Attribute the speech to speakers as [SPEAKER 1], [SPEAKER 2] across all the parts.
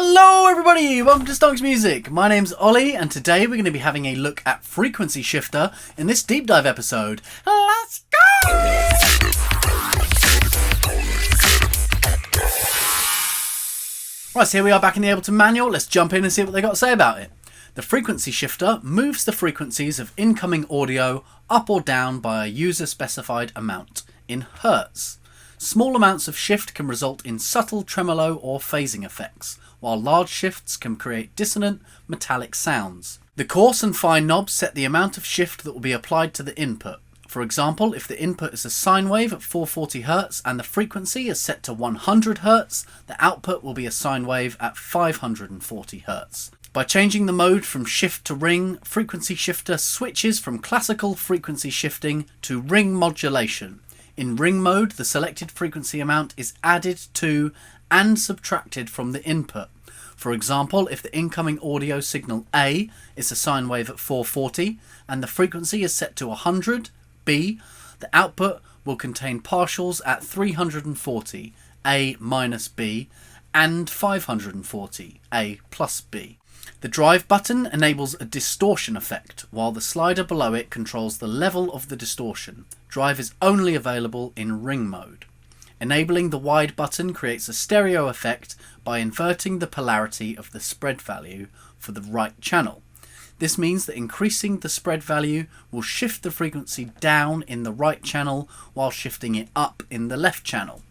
[SPEAKER 1] Hello everybody, welcome to Stonx Music. My name's Ollie and today we're going to be having a look at Frequency Shifter in this deep dive episode. Let's go! Right, so here we are back in the Ableton manual. Let's jump in and see what they got to say about it. The Frequency Shifter moves the frequencies of incoming audio up or down by a user specified amount in hertz. Small amounts of shift can result in subtle tremolo or phasing effects, while large shifts can create dissonant, metallic sounds. The coarse and fine knobs set the amount of shift that will be applied to the input. For example, if the input is a sine wave at 440 Hz and the frequency is set to 100 Hz, the output will be a sine wave at 540 Hz. By changing the mode from shift to ring, Frequency Shifter switches from classical frequency shifting to ring modulation. In ring mode, the selected frequency amount is added to and subtracted from the input. For example, if the incoming audio signal A is a sine wave at 440 and the frequency is set to 100, B, the output will contain partials at 340, A minus B, and 540, A plus B. The drive button enables a distortion effect, while the slider below it controls the level of the distortion. Drive is only available in ring mode. Enabling the wide button creates a stereo effect by inverting the polarity of the spread value for the right channel. This means that increasing the spread value will shift the frequency down in the right channel while shifting it up in the left channel.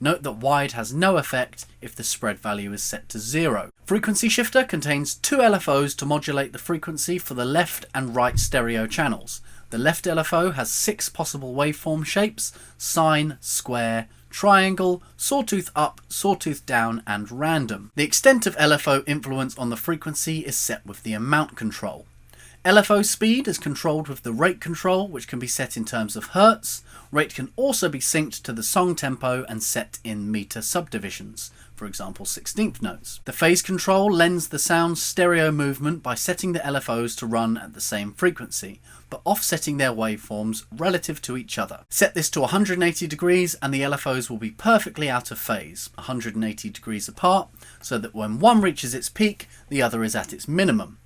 [SPEAKER 1] Note that wide has no effect if the spread value is set to 0. Frequency Shifter contains two LFOs to modulate the frequency for the left and right stereo channels. The left LFO has 6 possible waveform shapes: sine, square, triangle, sawtooth up, sawtooth down, and random. The extent of LFO influence on the frequency is set with the amount control. LFO speed is controlled with the rate control, which can be set in terms of hertz. Rate can also be synced to the song tempo and set in meter subdivisions, for example 16th notes. The phase control lends the sound's stereo movement by setting the LFOs to run at the same frequency, but offsetting their waveforms relative to each other. Set this to 180 degrees and the LFOs will be perfectly out of phase, 180 degrees apart, so that when one reaches its peak, the other is at its minimum.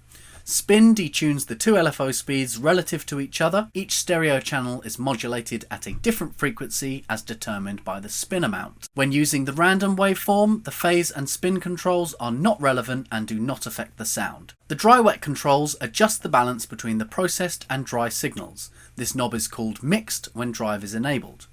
[SPEAKER 1] Spin detunes the two LFO speeds relative to each other. Each stereo channel is modulated at a different frequency as determined by the spin amount. When using the random waveform, the phase and spin controls are not relevant and do not affect the sound. The dry-wet controls adjust the balance between the processed and dry signals. This knob is called mixed when drive is enabled.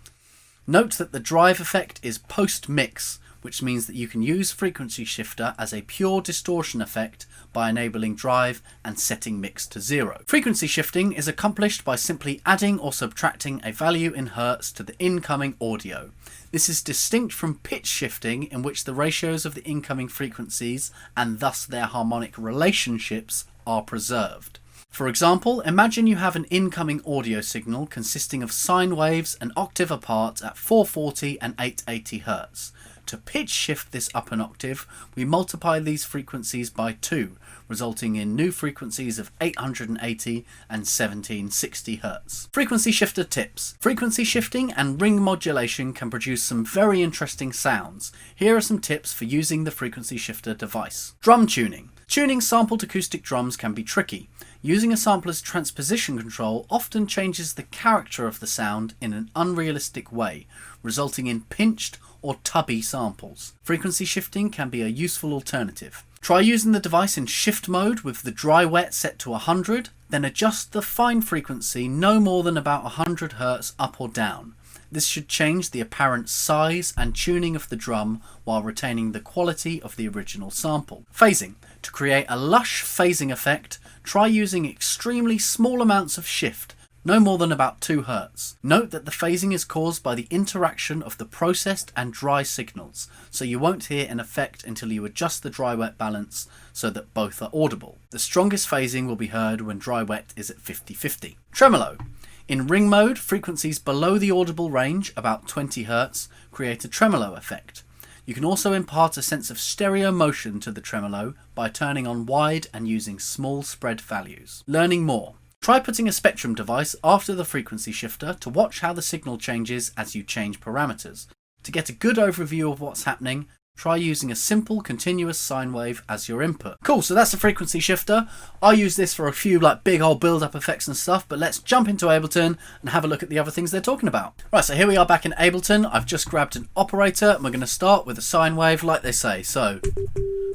[SPEAKER 1] Note that the drive effect is post-mix, which means that you can use Frequency Shifter as a pure distortion effect by enabling drive and setting mix to 0. Frequency shifting is accomplished by simply adding or subtracting a value in hertz to the incoming audio. This is distinct from pitch shifting, in which the ratios of the incoming frequencies and thus their harmonic relationships are preserved. For example, imagine you have an incoming audio signal consisting of sine waves an octave apart at 440 and 880 Hz. To pitch shift this up an octave, we multiply these frequencies by 2, resulting in new frequencies of 880 and 1760 Hz. Frequency Shifter tips. Frequency shifting and ring modulation can produce some very interesting sounds. Here are some tips for using the Frequency Shifter device. Drum tuning. Tuning sampled acoustic drums can be tricky. Using a sampler's transposition control often changes the character of the sound in an unrealistic way, resulting in pinched or tubby samples. Frequency shifting can be a useful alternative. Try using the device in shift mode with the dry-wet set to 100, then adjust the fine frequency no more than about 100 Hz up or down. This should change the apparent size and tuning of the drum while retaining the quality of the original sample. Phasing. To create a lush phasing effect, try using extremely small amounts of shift, no more than about 2 Hz. Note that the phasing is caused by the interaction of the processed and dry signals, so you won't hear an effect until you adjust the dry-wet balance so that both are audible. The strongest phasing will be heard when dry-wet is at 50-50. Tremolo. In ring mode, frequencies below the audible range, about 20 Hz, create a tremolo effect. You can also impart a sense of stereo motion to the tremolo by turning on wide and using small spread values. Learning more. Try putting a spectrum device after the frequency shifter to watch how the signal changes as you change parameters. To get a good overview of what's happening, Try using a simple continuous sine wave as your input. Cool, so that's the frequency shifter. I use this for a few like big old build-up effects and stuff, but let's jump into Ableton and have a look at the other things they're talking about. Right, so here we are back in Ableton. I've just grabbed an operator and we're going to start with a sine wave like they say. So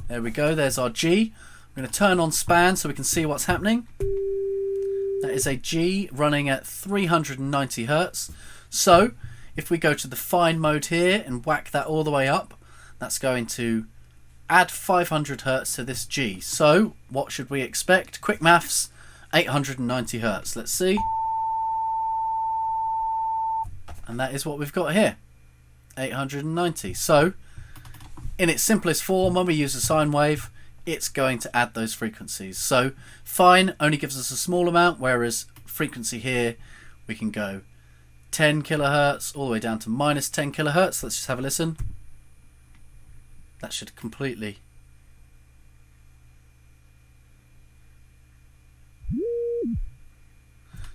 [SPEAKER 1] there we go, there's our G. I'm going to turn on span so we can see what's happening. That is a G running at 390 Hertz. So if we go to the fine mode here and whack that all the way up, that's going to add 500 Hertz to this G. So what should we expect? Quick maths, 890 Hertz. Let's see. And that is what we've got here, 890. So in its simplest form, when we use a sine wave, it's going to add those frequencies. So fine only gives us a small amount, whereas frequency here, we can go 10 kilohertz all the way down to minus 10 kilohertz. Let's just have a listen. That should completely...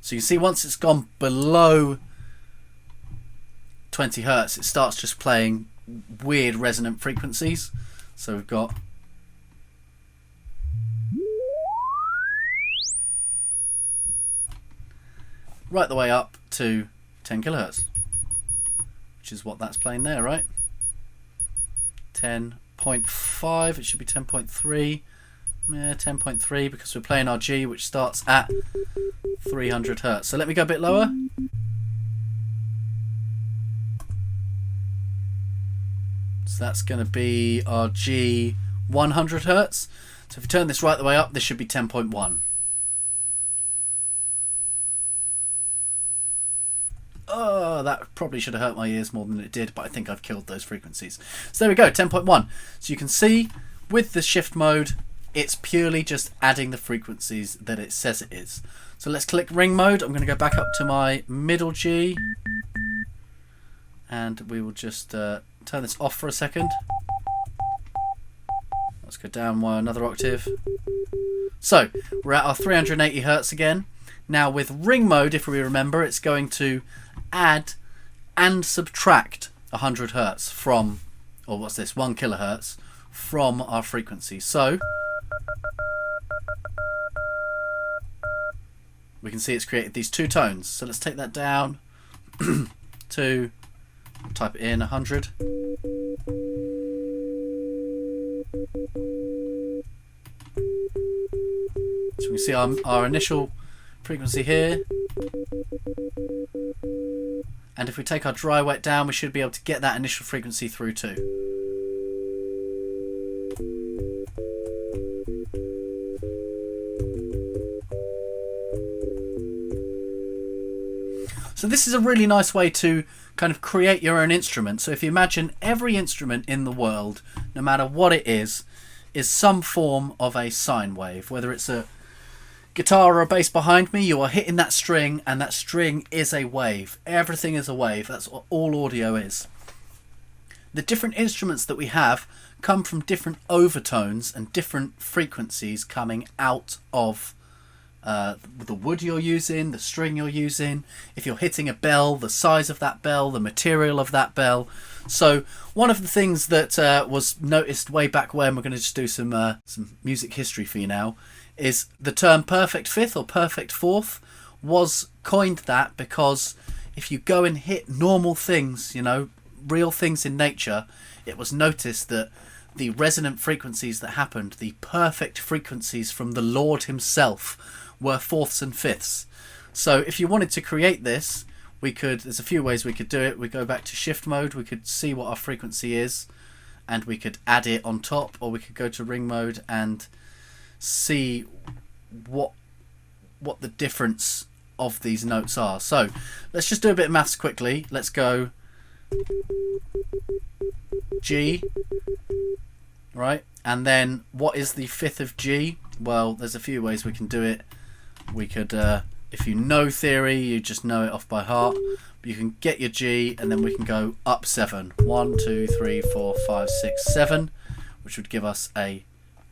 [SPEAKER 1] So you see once it's gone below 20 Hertz, it starts just playing weird resonant frequencies. So we've got... right the way up to 10 kilohertz, which is what that's playing there, right? 10.5, it should be 10.3. Yeah, 10.3 because we're playing our G, which starts at 300 Hertz. So let me go a bit lower. So that's going to be our G 100 Hertz. So if you turn this right the way up, this should be 10.1. Oh, that probably should have hurt my ears more than it did, but I think I've killed those frequencies. So there we go, 10.1. So you can see with the shift mode, it's purely just adding the frequencies that it says it is. So let's click ring mode. I'm going to go back up to my middle G. And we will just turn this off for a second. Let's go down another octave. So we're at our 380 Hertz again. Now with ring mode, if we remember, it's going to add and subtract 100 Hertz from, or what's this, 1 kilohertz from our frequency. So we can see it's created these two tones. So let's take that down to, type it in, 100. So we can see our initial frequency here. And if we take our dry wet down, we should be able to get that initial frequency through too. So this is a really nice way to kind of create your own instrument. So if you imagine every instrument in the world, no matter what it is some form of a sine wave. Whether it's a guitar or a bass behind me, you are hitting that string and that string is a wave. Everything is a wave. That's what all audio is. The different instruments that we have come from different overtones and different frequencies coming out of the wood you're using, the string you're using. If you're hitting a bell, the size of that bell, the material of that bell. So one of the things that was noticed way back when, we're going to just do some music history for you now, is the term perfect fifth or perfect fourth was coined that because if you go and hit normal things, you know, real things in nature, it was noticed that the resonant frequencies that happened, the perfect frequencies from the Lord himself, were fourths and fifths. So if you wanted to create this, we could, there's a few ways we could do it. We go back to shift mode, we could see what our frequency is and we could add it on top, or we could go to ring mode and see what the difference of these notes are. So let's just do a bit of maths quickly. Let's go G, right? And then what is the fifth of G? Well, there's a few ways we can do it. We could, if you know theory, you just know it off by heart. But you can get your G and then we can go up 7. 1, 2, 3, 4, 5, 6, 7, which would give us a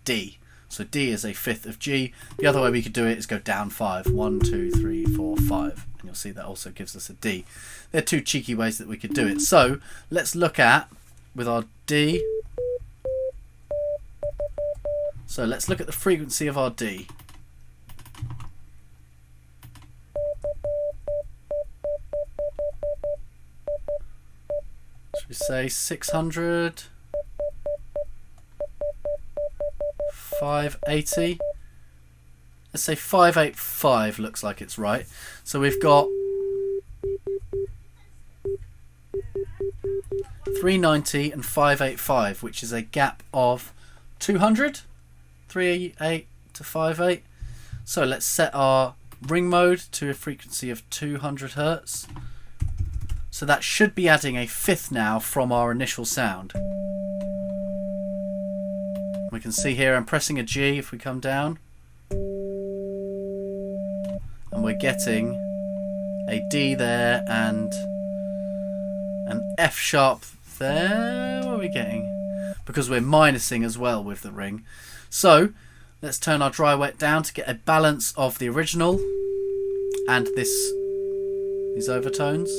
[SPEAKER 1] D. So D is a fifth of G. The other way we could do it is go down 5. 1, 2, 3, 4, 5. And you'll see that also gives us a D. There are two cheeky ways that we could do it. So let's look at, with our D, So let's look at the frequency of our D. Should we say 600, 580? Let's say 585 looks like it's right. So we've got 390 and 585, which is a gap of 200, 388 to 58. So let's set our ring mode to a frequency of 200 Hertz. So that should be adding a fifth now from our initial sound. We can see here I'm pressing a G if we come down. And we're getting a D there and an F sharp there. What are we getting? Because we're minusing as well with the ring. So let's turn our dry wet down to get a balance of the original and these overtones.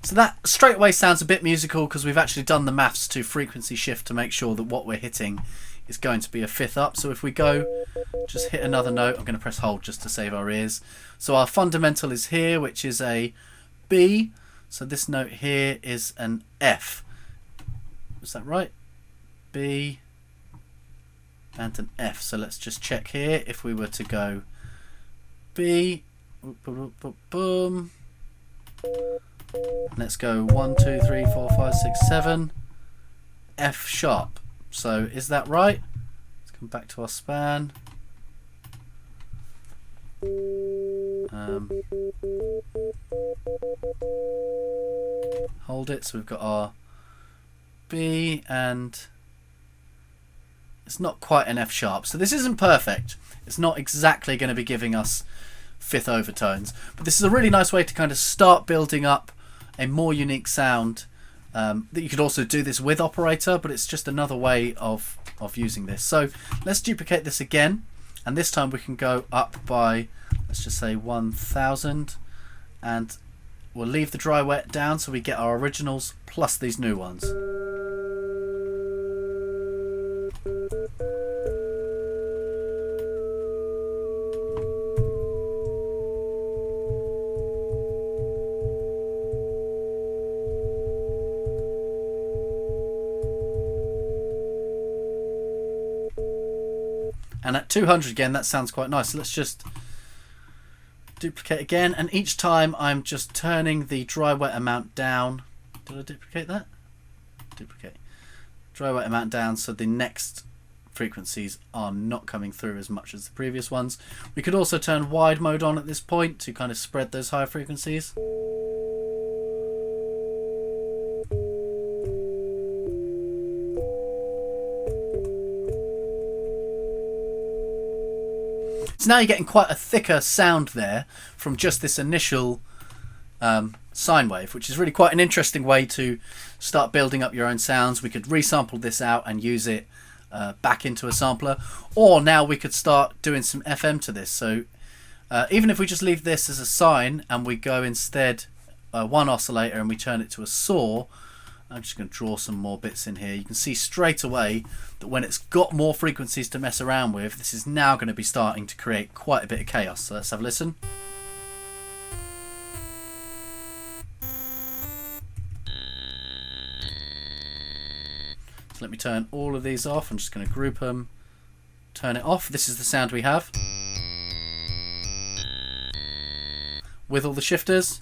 [SPEAKER 1] So that straight away sounds a bit musical because we've actually done the maths to frequency shift to make sure that what we're hitting is going to be a fifth up. So if we go, just hit another note, I'm going to press hold just to save our ears. So our fundamental is here, which is a B. So this note here is an F. Is that right? B and an F. So let's just check here. If we were to go B, boom. Let's go 1, 2, 3, 4, 5, 6, 7. F sharp. So is that right? Let's come back to our span. Hold it. So we've got our B and it's not quite an F sharp. So this isn't perfect. It's not exactly going to be giving us fifth overtones, but this is a really nice way to kind of start building up a more unique sound. That you could also do this with operator, but it's just another way of using this. So let's duplicate this again, and this time we can go up by, let's just say 1000, and we'll leave the dry wet down so we get our originals plus these new ones. And at 200 again, that sounds quite nice. So let's just duplicate again. And each time I'm just turning the dry wet amount down. Did I duplicate that? Duplicate. Dry wet amount down so the next frequencies are not coming through as much as the previous ones. We could also turn wide mode on at this point to kind of spread those higher frequencies. So now you're getting quite a thicker sound there from just this initial sine wave, which is really quite an interesting way to start building up your own sounds. We could resample this out and use it back into a sampler, or now we could start doing some FM to this. So even if we just leave this as a sine and we go instead one oscillator and we turn it to a saw, I'm just going to draw some more bits in here. You can see straight away that when it's got more frequencies to mess around with, this is now going to be starting to create quite a bit of chaos. So let's have a listen. So let me turn all of these off. I'm just going to group them, turn it off. This is the sound we have with all the shifters.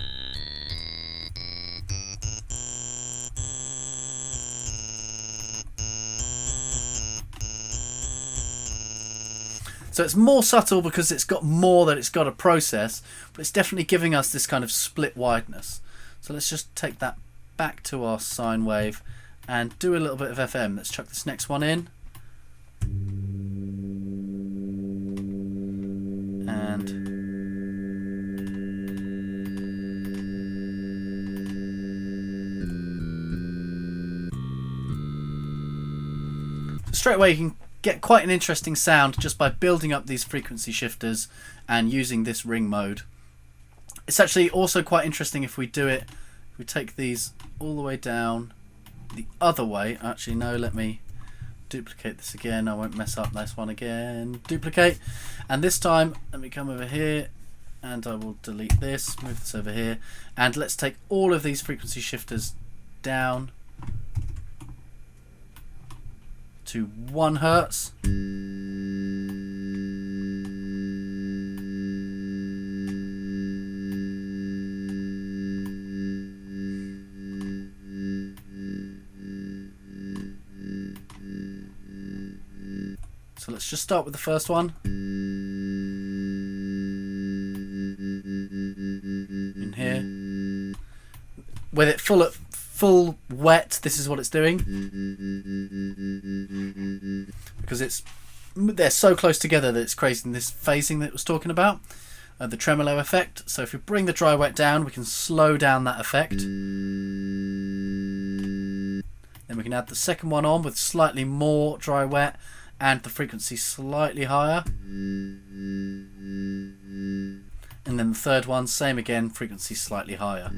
[SPEAKER 1] So it's more subtle because it's got more that it's got to process, but it's definitely giving us this kind of split wideness. So let's just take that back to our sine wave and do a little bit of FM. Let's chuck this next one in. And so straight away you can get quite an interesting sound just by building up these frequency shifters and using this ring mode. It's actually also quite interesting if we do it, if we take these all the way down the other way. Actually, no, let me duplicate this again. I won't mess up this one again. Duplicate. And this time, let me come over here and I will delete this, move this over here. And let's take all of these frequency shifters down to 1 hertz. So let's just start with the first one. In here. With it full wet, this is what it's doing. Because they're so close together that it's creating this phasing that it was talking about. The tremolo effect. So if we bring the dry wet down, we can slow down that effect. Then we can add the second one on with slightly more dry wet and the frequency slightly higher. And then the third one, same again, frequency slightly higher.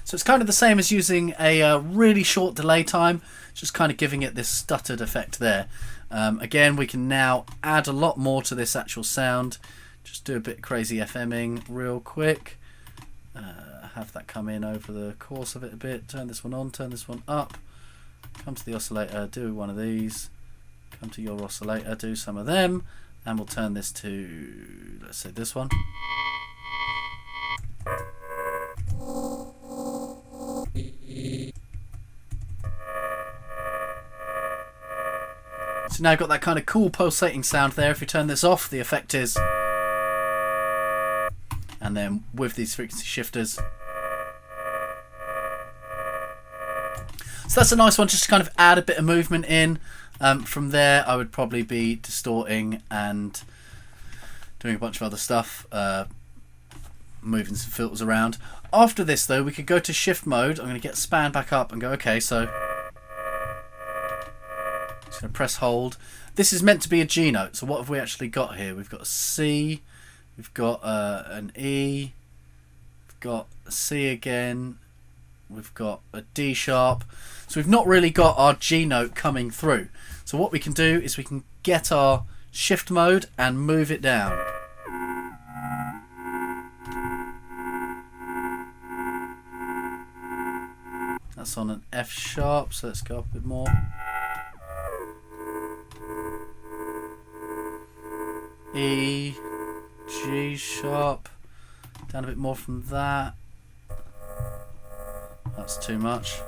[SPEAKER 1] So it's kind of the same as using a really short delay time, just kind of giving it this stuttered effect there. Again, we can now add a lot more to this actual sound. Just do a bit crazy FMing real quick. Have that come in over the course of it a bit. Turn this one on, turn this one up. Come to the oscillator, do one of these. Come to your oscillator, do some of them. And we'll turn this to, let's say this one. So now I've got that kind of cool pulsating sound there. If you turn this off, the effect is... And then with these frequency shifters. So that's a nice one, just to kind of add a bit of movement in. From there, I would probably be distorting and doing a bunch of other stuff. Moving some filters around. After this though, we could go to shift mode. I'm going to get span back up and go, okay, so... Just going to press hold. This is meant to be a G note, so what have we actually got here? We've got a C, we've got an E, we've got a C again, we've got a D sharp. So we've not really got our G note coming through. So what we can do is we can get our shift mode and move it down. That's on an F sharp, so let's go up a bit more. E, G sharp, down a bit more from that. That's too much.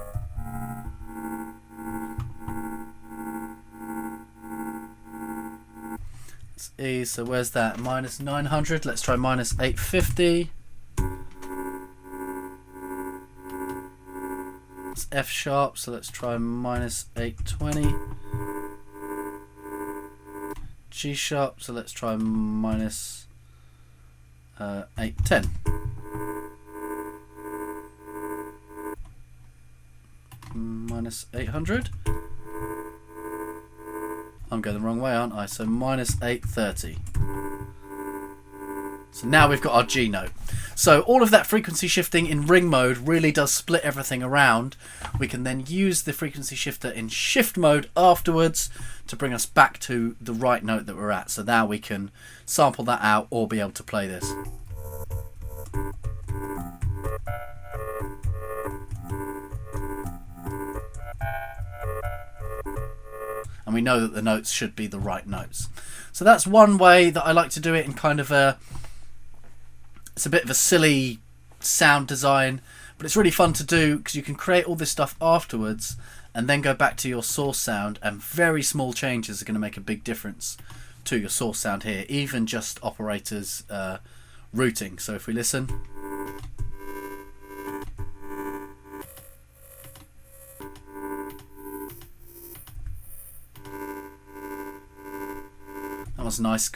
[SPEAKER 1] It's E, so where's that? Minus 900, let's try minus 850. It's F sharp, so let's try minus 820. G sharp, so let's try minus 810. Minus 800. I'm going the wrong way, aren't I? So minus 830. So now we've got our G note. So all of that frequency shifting in ring mode really does split everything around. We can then use the frequency shifter in shift mode afterwards to bring us back to the right note that we're at. So now we can sample that out or be able to play this. And we know that the notes should be the right notes. So that's one way that I like to do it in kind of a... It's a bit of a silly sound design, but it's really fun to do because you can create all this stuff afterwards and then go back to your source sound, and very small changes are going to make a big difference to your source sound here, even just operators routing. So if we listen, that sounds nice,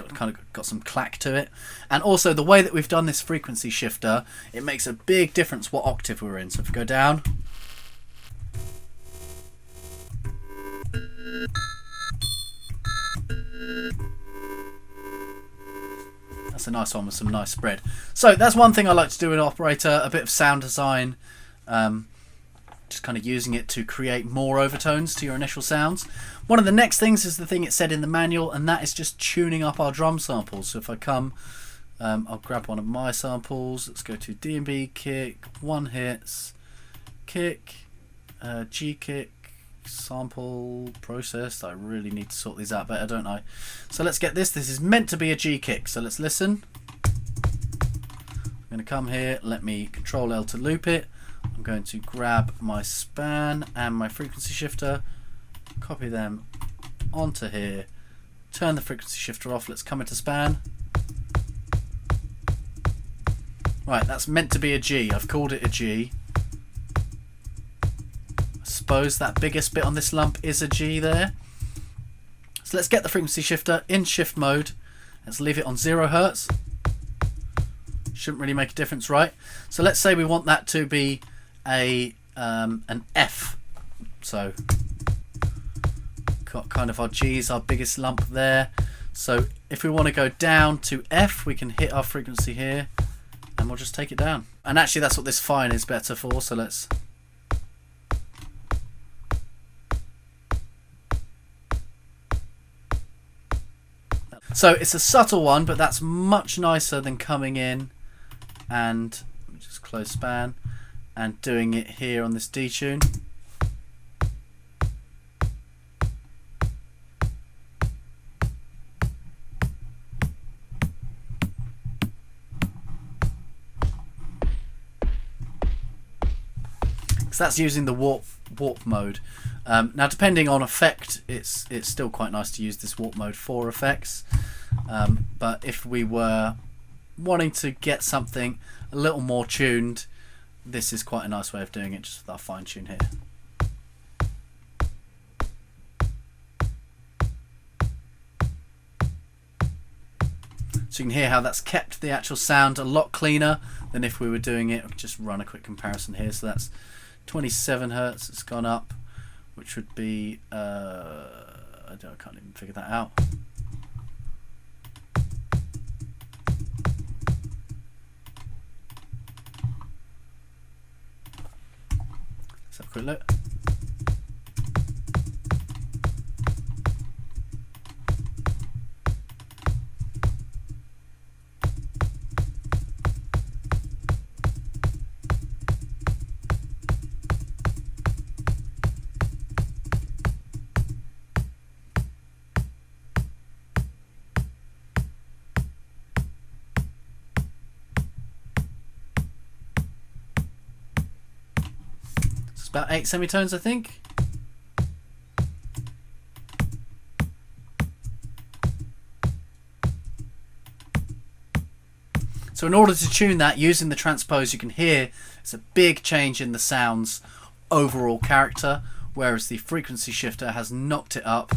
[SPEAKER 1] got some clack to it. And also the way that we've done this frequency shifter, it makes a big difference what octave we're in. So if we go down, that's a nice one with some nice spread. So that's one thing I like to do in Operator, a bit of sound design, just kind of using it to create more overtones to your initial sounds. One of the next things is the thing it said in the manual, and that is just tuning up our drum samples. So if I come, I'll grab one of my samples. Let's go to D&B, kick, one hits, kick, G kick, sample, processed. I really need to sort these out better, don't I? So let's get this. This is meant to be a G kick. So let's listen. I'm going to come here. Let me Control L to loop it. I'm going to grab my span and my frequency shifter, copy them onto here, turn the frequency shifter off. Let's come into span. Right, that's meant to be a G. I've called it a G. I suppose that biggest bit on this lump is a G there. So let's get the frequency shifter in shift mode. Let's leave it on 0 Hertz. Shouldn't really make a difference, right? So let's say we want that to be an F. So got kind of our G's, our biggest lump there. So if we want to go down to F, we can hit our frequency here and we'll just take it down. And actually that's what this fine is better for, so let's so it's a subtle one, but that's much nicer than coming in and just close span and doing it here on this D tune. So that's using the warp mode. Now depending on effect, it's still quite nice to use this warp mode for effects. But if we were wanting to get something a little more tuned, this is quite a nice way of doing it, just with our fine tune here. So you can hear how that's kept the actual sound a lot cleaner than if we were doing it. I'll just run a quick comparison here. So that's 27 Hertz, it's gone up, which would be, I can't even figure that out. Let's have a quick look. About 8 semitones, I think. So in order to tune that using the transpose, you can hear it's a big change in the sound's overall character, whereas the frequency shifter has knocked it up,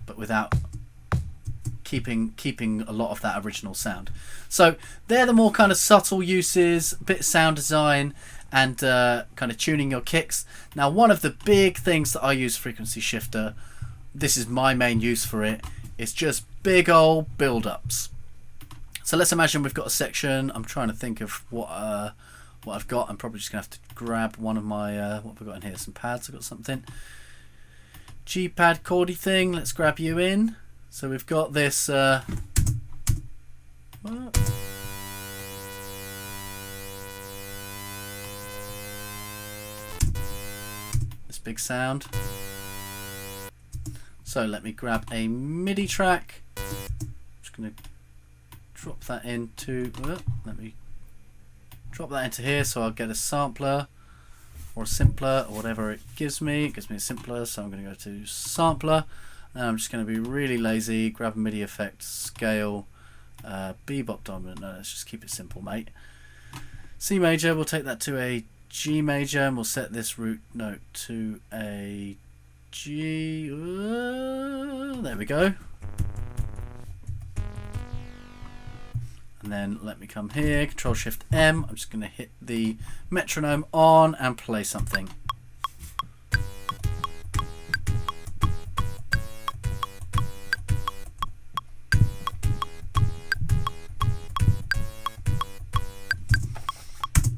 [SPEAKER 1] but without keeping a lot of that original sound. So they're the more kind of subtle uses, a bit of sound design, and kind of tuning your kicks. Now one of the big things that I use frequency shifter, this is my main use for it, is just big old build-ups. So let's imagine we've got a section. I'm trying to think of what I've got. I'm probably just gonna have to grab one of my what have we got in here? Some pads. I've got something G pad chordy thing. Let's grab you in. So we've got this big sound. So let me grab a MIDI track. I'm just going to drop that into here, so I'll get a sampler or a simpler or whatever it gives me. It gives me a simpler, so I'm going to go to sampler, and I'm just going to be really lazy, grab a MIDI effect, scale, bebop dominant. No, let's just keep it simple, mate. C major, we'll take that to a G major, and we'll set this root note to a G. There we go. And then let me come here, Control Shift M. I'm just going to hit the metronome on and play something.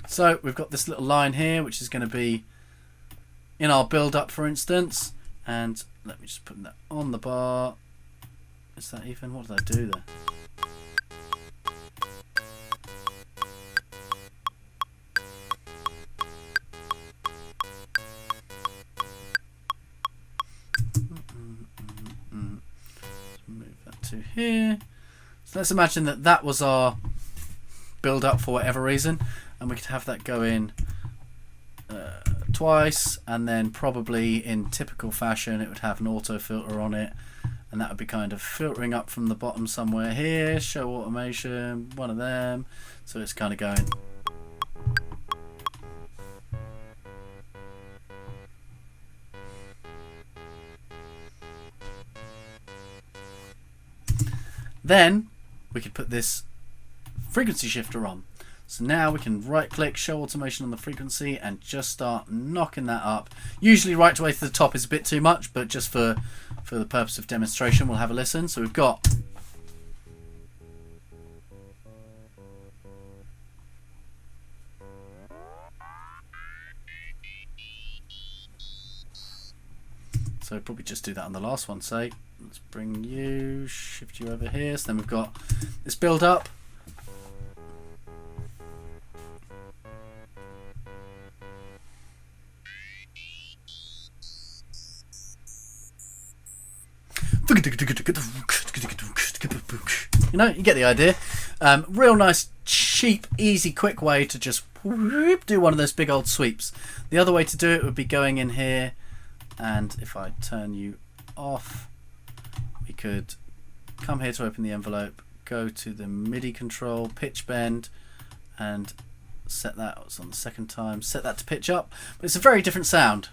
[SPEAKER 1] So we've got this little line here, which is going to be in our build up, for instance. And let me just put that on the bar. Is that even? What did I do there? Move that to here. So let's imagine that that was our build up for whatever reason, and we could have that go in twice, and then probably in typical fashion it would have an auto filter on it, and that would be kind of filtering up from the bottom somewhere here. Show automation, one of them, so it's kind of going. Then we could put this frequency shifter on. So now we can right click, show automation on the frequency, and just start knocking that up. Usually right away to the top is a bit too much, but just for the purpose of demonstration we'll have a listen. So we've got so probably just do that on the last one, say. Let's bring you, shift you over here. So then we've got this build up. You know, you get the idea. Real nice, cheap, easy, quick way to just do one of those big old sweeps. The other way to do it would be going in here, and if I turn you off, we could come here to open the envelope, go to the MIDI control, pitch bend, and set that, it's on the second time, set that to pitch up. But it's a very different sound.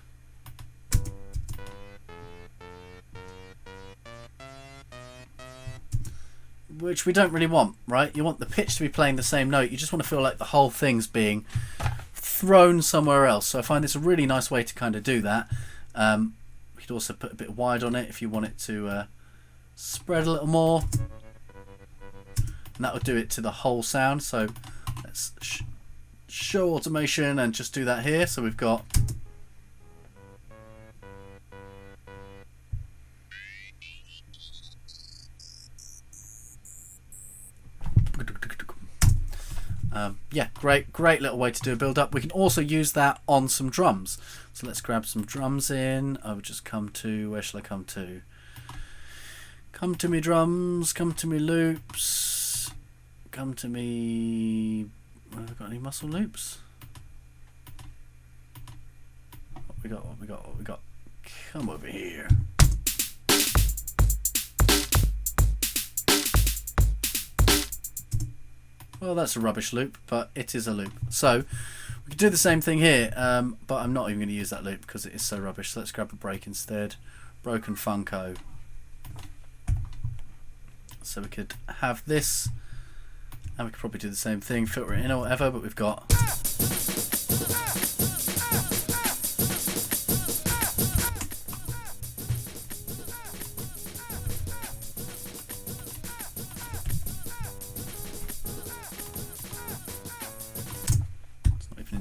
[SPEAKER 1] Which we don't really want, right? You want the pitch to be playing the same note. You just want to feel like the whole thing's being thrown somewhere else. So I find this a really nice way to kind of do that. We could also put a bit wide on it if you want it to spread a little more. And that would do it to the whole sound. So let's show automation and just do that here. So we've got yeah, great little way to do a build up. We can also use that on some drums. So let's grab some drums in. I would just come to, where shall I come to? Come to me drums, come to me loops, come to me, have I got any muscle loops? What we got? Come over here. Well, that's a rubbish loop, but it is a loop. So we can do the same thing here, but I'm not even going to use that loop because it is so rubbish. So let's grab a break instead. Broken Funko. So we could have this, and we could probably do the same thing, filter it in or whatever, but we've got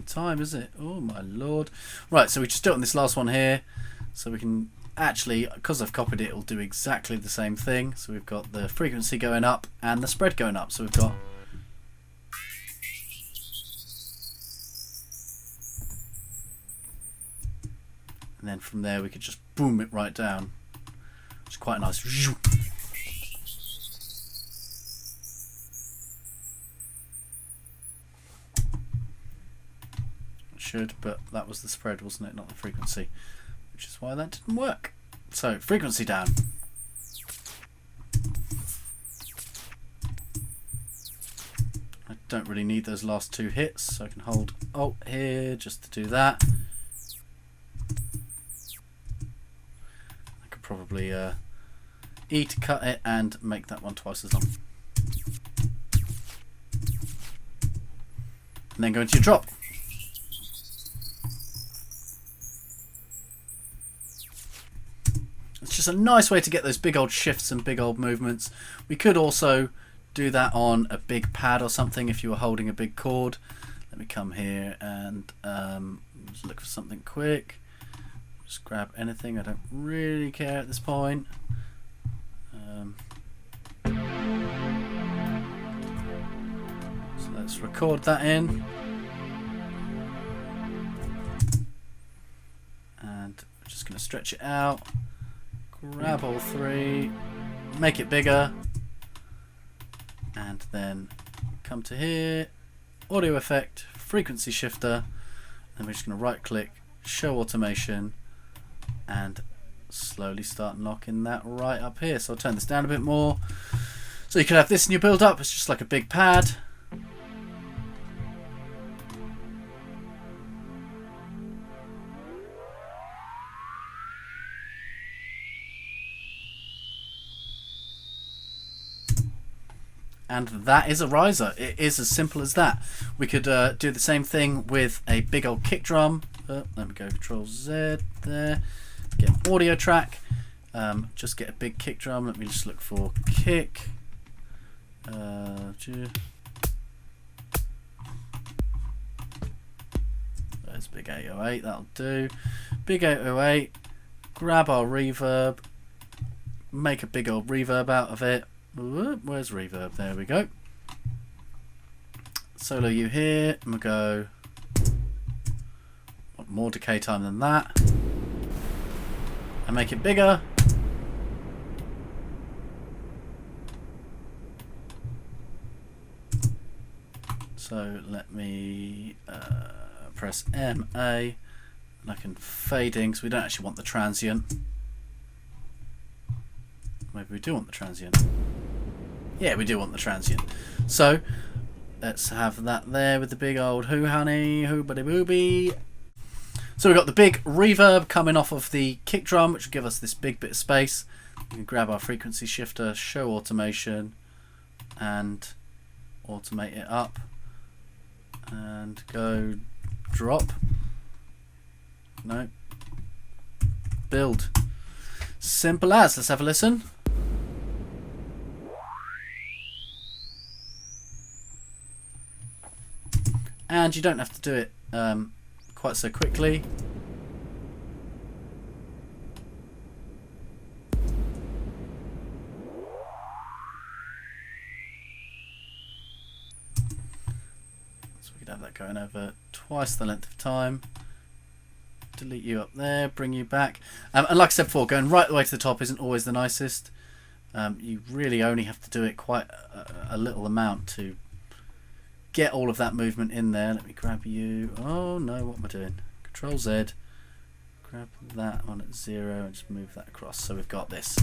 [SPEAKER 1] time, is it? Oh my lord. Right, so we just do it on this last one here, so we can actually, because I've copied it, it'll do exactly the same thing. So we've got the frequency going up and the spread going up. So we've got and then from there we could just boom it right down, which is quite nice. But that was the spread, wasn't it, not the frequency, which is why that didn't work. So frequency down. I don't really need those last two hits, so I can hold Alt here just to do that. I could probably E to cut it and make that one twice as long. and then go into your drop. It's just a nice way to get those big old shifts and big old movements. We could also do that on a big pad or something if you were holding a big chord. Let me come here and just look for something quick. Just grab anything. I don't really care at this point. So let's record that in. And I'm just going to stretch it out. Grab all three. Make it bigger. And then come to here. Audio effect. Frequency shifter. And we're just going to right click. Show automation. And slowly start knocking that right up here. So I'll turn this down a bit more. So you could have this in your build up. It's just like a big pad. And that is a riser. It is as simple as that. We could do the same thing with a big old kick drum. Let me go Control Z there. Get an audio track. Just get a big kick drum. Let me just look for kick. There's big 808. That'll do. Big 808. Grab our reverb. Make a big old reverb out of it. Where's reverb? There we go. Solo U here, and we'll go. Want more decay time than that, and make it bigger. So let me press MA, and I can fade in because we don't actually want the transient. Maybe we do want the transient. Yeah, we do want the transient. So let's have that there with the big old hoo honey, hoo buddy booby. So we've got the big reverb coming off of the kick drum, which will give us this big bit of space. We can grab our frequency shifter, show automation, and automate it up. And go drop. No. Build. Simple as. Let's have a listen. And you don't have to do it quite so quickly. So we could have that going over twice the length of time. Delete you up there, bring you back. And like I said before, going right the way to the top isn't always the nicest. You really only have to do it quite a little amount to get all of that movement in there. Let me grab you. Oh no, what am I doing? Control Z. Grab that one at 0 and just move that across. So we've got this.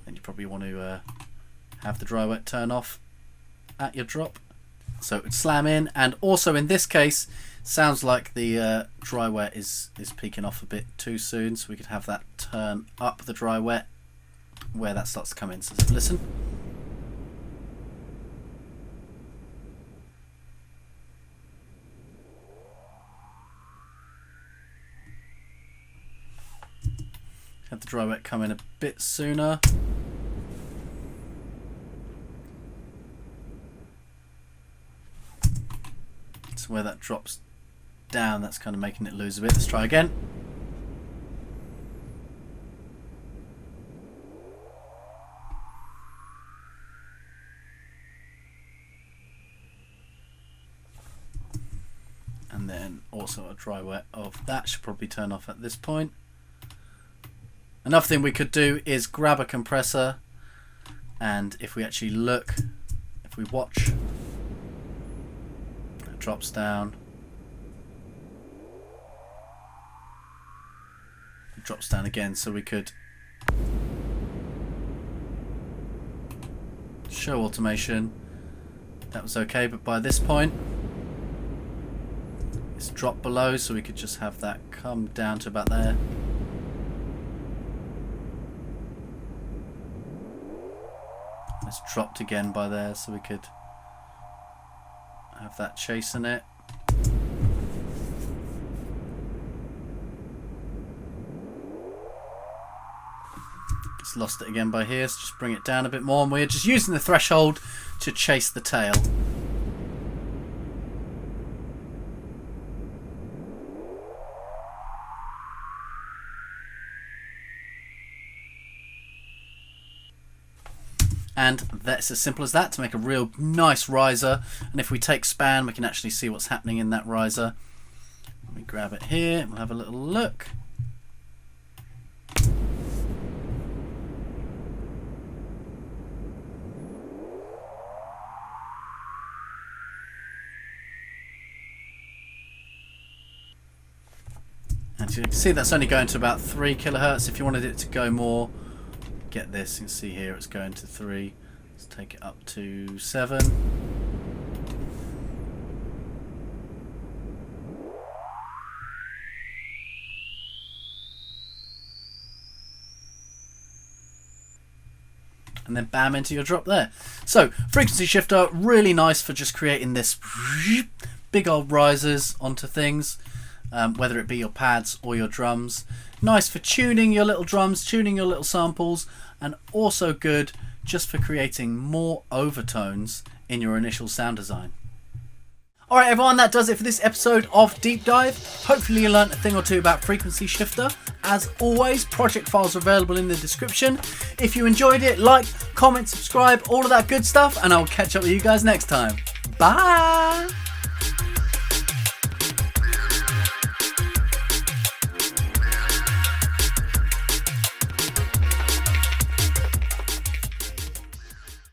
[SPEAKER 1] Then you probably want to have the dry wet turn off at your drop. So it would slam in, and also in this case, sounds like the dry wet is peaking off a bit too soon, so we could have that turn up the dry wet where that starts to come in. So let's listen. Have the dry wet come in a bit sooner. So where that drops down, that's kind of making it lose a bit. Let's try again. And then also a dry wet of that should probably turn off at this point. Another thing we could do is grab a compressor, and if we actually look, if we watch, it drops down. It drops down again, so we could show automation. That was okay, but by this point It's dropped below, so we could just have that come down to about there. It's dropped again by there, so we could have that chasing it. It's lost it again by here, so just bring it down a bit more, and we're just using the threshold to chase the tail. And that's as simple as that to make a real nice riser. And if we take span, we can actually see what's happening in that riser. Let me grab it here, we'll have a little look. And you can see that's only going to about 3 kilohertz. If you wanted it to go more, get this, you can see here it's going to 3. Let's take it up to 7. And then bam, into your drop there. So frequency shifter, really nice for just creating this big old risers onto things, whether it be your pads or your drums. Nice for tuning your little drums, tuning your little samples, and also good just for creating more overtones in your initial sound design. Alright everyone, that does it for this episode of Deep Dive. Hopefully you learnt a thing or two about frequency shifter. As always, project files are available in the description. If you enjoyed it, like, comment, subscribe, all of that good stuff, and I'll catch up with you guys next time. Bye!